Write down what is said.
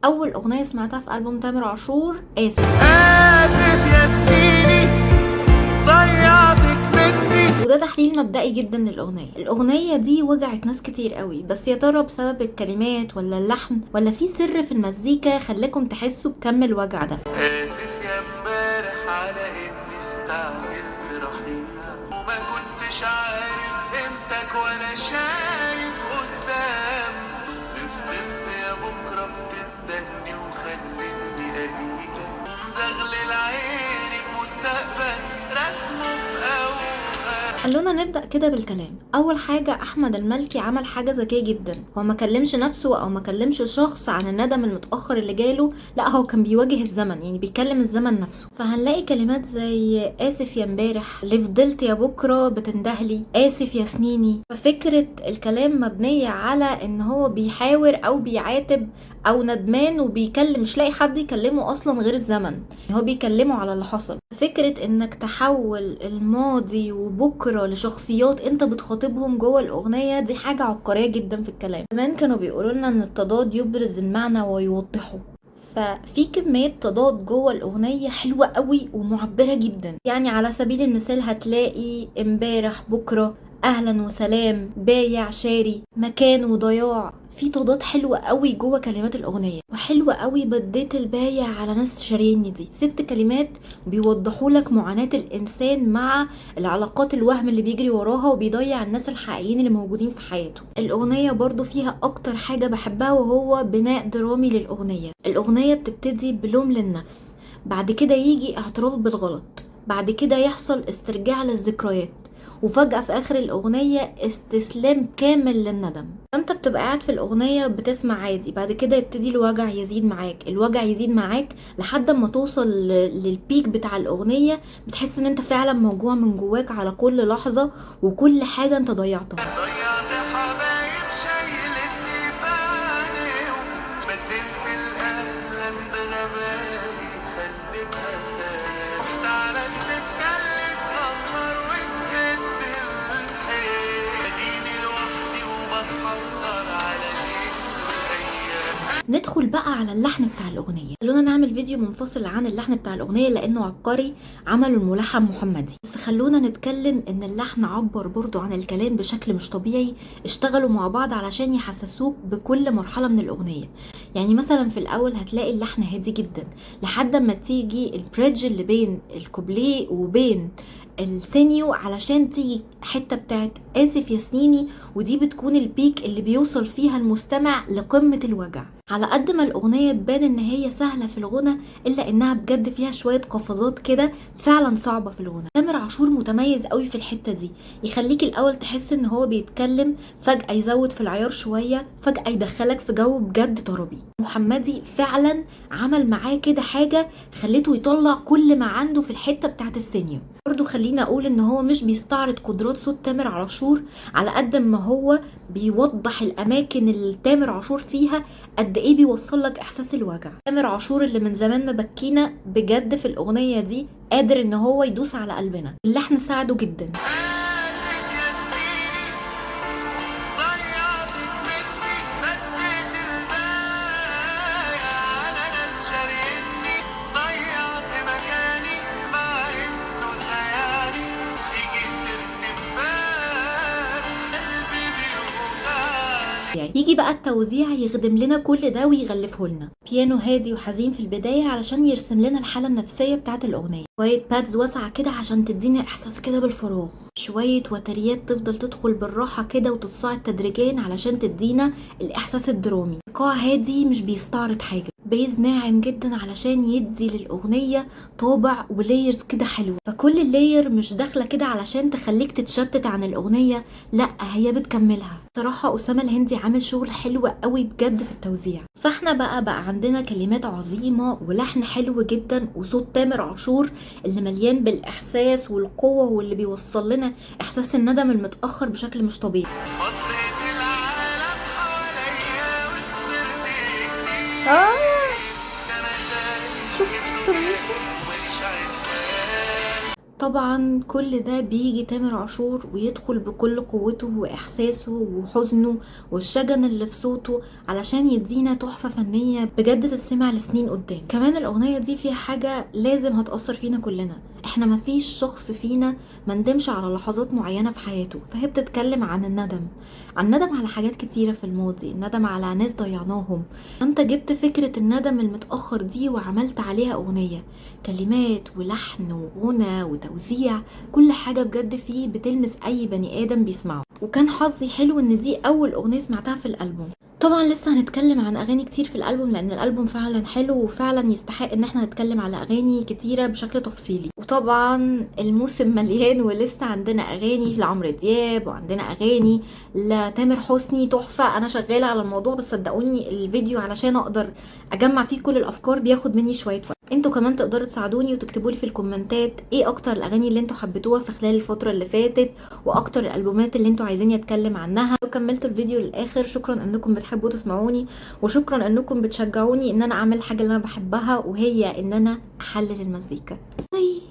اول اغنيه سمعتها في البوم تامر عاشور اسف. آسف يا سنيني ضيعتك مني. وده تحليل مبدئي جدا للاغنيه. الاغنيه دي وجعت ناس كتير قوي، بس يا ترى بسبب الكلمات ولا اللحن ولا في سر في المزيكا خلاكم تحسوا بكم الوجع ده؟ آسف يا امبارح على إني استعجلت رحيلك وما كنتش عارف قيمتك ولا شايف قدام. فضلت يا بكرة بتندهني وخلتني أجيلك ومزغلل عيني بمستقبل رسمه بأوهام. خلونا نبدأ كده بالكلام. أول حاجة، أحمد المالكي عمل حاجة ذكية جدا. هو ما كلمش نفسه أو ما كلمش شخص عن الندم المتأخر اللي جاله، لا هو كان بيواجه الزمن، يعني بيكلم الزمن نفسه. فهنلاقي كلمات زي آسف يا امبارح، اللي فضلت يا بكرة بتندهلي، آسف يا سنيني. ففكرة الكلام مبنية على إن هو بيحاور أو بيعاتب او ندمان وبيكلم، مش لاقي حد يكلمه اصلا غير الزمن، هو بيكلمه على اللي حصل. فكرة انك تحول الماضي وبكرة لشخصيات انت بتخاطبهم جوه الاغنية دي حاجة عبقرية جدا في الكلام. كمان كانوا بيقولوا لنا ان التضاد يبرز المعنى ويوضحه، ففي كمية تضاد جوه الأغنية حلوة قوي ومعبرة جدا. يعني على سبيل المثال هتلاقي امبارح بكرة، اهلا وسلام، بايع شاري، مكان وضياع. في تضاد حلوة قوي جوه كلمات الاغنية. وحلوة قوي بديت البايع على ناس شاريني، دي 6 كلمات بيوضحوا لك معاناة الانسان مع العلاقات الوهم اللي بيجري وراها وبيضيع الناس الحقيقيين اللي موجودين في حياته. الاغنية برضو فيها اكتر حاجة بحبها وهو بناء درامي للاغنية. الاغنية بتبتدي بلوم للنفس، بعد كده يجي اعتراف بالغلط، بعد كده يحصل استرجاع للذكريات، وفجأة في آخر الأغنية استسلام كامل للندم. فأنت بتبقى قاعد في الأغنية بتسمع عادي، بعد كده يبتدي الوجع يزيد معاك، الوجع يزيد معاك لحد ما توصل للبيك بتاع الأغنية. بتحس إن أنت فعلا موجوع من جواك على كل لحظة وكل حاجة أنت ضيعتها. ضيعت حبايب شايلتني في عينيهم، بدلت الأهل بغبائي خليتها سنة، رحت على السكة اللي اتأخر واتجد الحيل، اديني لوحدي وبتحسر على ليل الأيام. ندخل بقى على اللحن بتاع الأغنية. خلونا نعمل فيديو منفصل عن اللحن بتاع الأغنية لأنه عبقري، عمله الملحن محمدي. بس خلونا نتكلم إن اللحن عبر برضو عن الكلام بشكل مش طبيعي. اشتغلوا مع بعض علشان يحسسوك بكل مرحلة من الأغنية. يعني مثلا في الأول هتلاقي اللحن هادي جدا لحد ما تيجي البريدج اللي بين الكوبليه وبين السينيو علشان تيجي حتة بتاعت آسف يا سنيني، ودي بتكون البيك اللي بيوصل فيها المستمع لقمة الوجع. على قد ما الأغنية تبان إن هي سهلة في الغنى، إلا إنها بجد فيها شوية قفزات كده فعلا صعبة في الغنى. تامر عاشور متميز قوي في الحتة دي، يخليك الأول تحس إن هو بيتكلم، فجأة يزود في العيار شوية، فجأة يدخلك في جو بجد طربي. محمدي فعلا عمل معاه كده حاجة خليته يطلع كل ما عنده في الحتة بتاعت السينيو. برضو خلينا اقول ان هو مش بيستعرض قدرات صوت تامر عاشور على قد ما هو بيوضح الاماكن اللي تامر عاشور فيها قد ايه بيوصل لك احساس الوجع. تامر عاشور اللي من زمان مبكينا بجد في الاغنية دي قادر ان هو يدوس على قلبنا. اللحن ساعده جدا. آسف يا سنيني ضيعتك مني، بديت البايع على ناس شاريني، ضيعت مكاني مع إنه سياني، يجي سيرتي ببال قلبي بيوجعني. يعني يجي بقى التوزيع يخدم لنا كل ده ويغلفه لنا. بيانو هادي وحزين في البداية علشان يرسم لنا الحالة النفسية بتاعت الأغنية، شوية بادز واسعة كده عشان تدينا إحساس كده بالفراغ، شوية وتريات تفضل تدخل بالراحة كده وتتصاعد تدريجيا علشان تدينا الإحساس الدرامي. إيقاع هادي مش بيستعرض حاجة، بيز ناعم جدا علشان يدي للأغنية طابع ولايرز كده حلوة. فكل اللاير مش داخلة كده علشان تخليك تتشتت عن الأغنية، لا هي بتكملها. صراحة أسامة الهندي عامل شغل حلو قوي بجد في التوزيع. فاحنا بقى عندنا كلمات عظيمة ولحن حلو جدا وصوت تامر عاشور اللي مليان بالإحساس والقوة واللي بيوصل لنا إحساس الندم المتأخر بشكل مش طبيعي. فضيت العالم حواليا وخسرت كتير، شفت التمييز؟ مش عارف. طبعا كل ده بيجي تامر عاشور ويدخل بكل قوته واحساسه وحزنه والشجن اللي في صوته علشان يدينا تحفة فنية بجد تتسمع لسنين قدام. كمان الاغنية دي فيها حاجة لازم هتأثر فينا كلنا، احنا مفيش شخص فينا مندمش على لحظات معينة في حياته، فهي بتتكلم عن الندم، عن ندم على حاجات كتيرة في الماضي، الندم على ناس ضيعناهم. انت جبت فكرة الندم المتأخر دي وعملت عليها اغنية، كلمات ولحن وغنى وتوزيع، كل حاجة بجد فيه بتلمس اي بني ادم بيسمعه. وكان حظي حلو ان دي اول اغنية سمعتها في الالبوم. طبعا لسه هنتكلم عن اغاني كتير في الالبوم لان الالبوم فعلا حلو وفعلا يستحق ان احنا نتكلم على اغاني كتيرة بشكل تفصيلي. وطبعا الموسم مليان ولسه عندنا اغاني لعمرو دياب وعندنا اغاني لتامر حسني تحفة. انا شغالة على الموضوع بس صدقوني الفيديو علشان اقدر اجمع فيه كل الافكار بياخد مني شوية وقت. انتوا كمان تقدروا تساعدوني وتكتبوا لي في الكومنتات ايه اكتر الاغاني اللي انتوا حبيتوها في خلال الفترة اللي فاتت واكتر الالبومات اللي انتوا عايزين اتكلم عنها. لو كملتوا الفيديو للاخر شكرا انكم بتحبوا تسمعوني، وشكرا انكم بتشجعوني ان انا اعمل الحاجة اللي انا بحبها وهي ان انا احلل المزيكا. باي.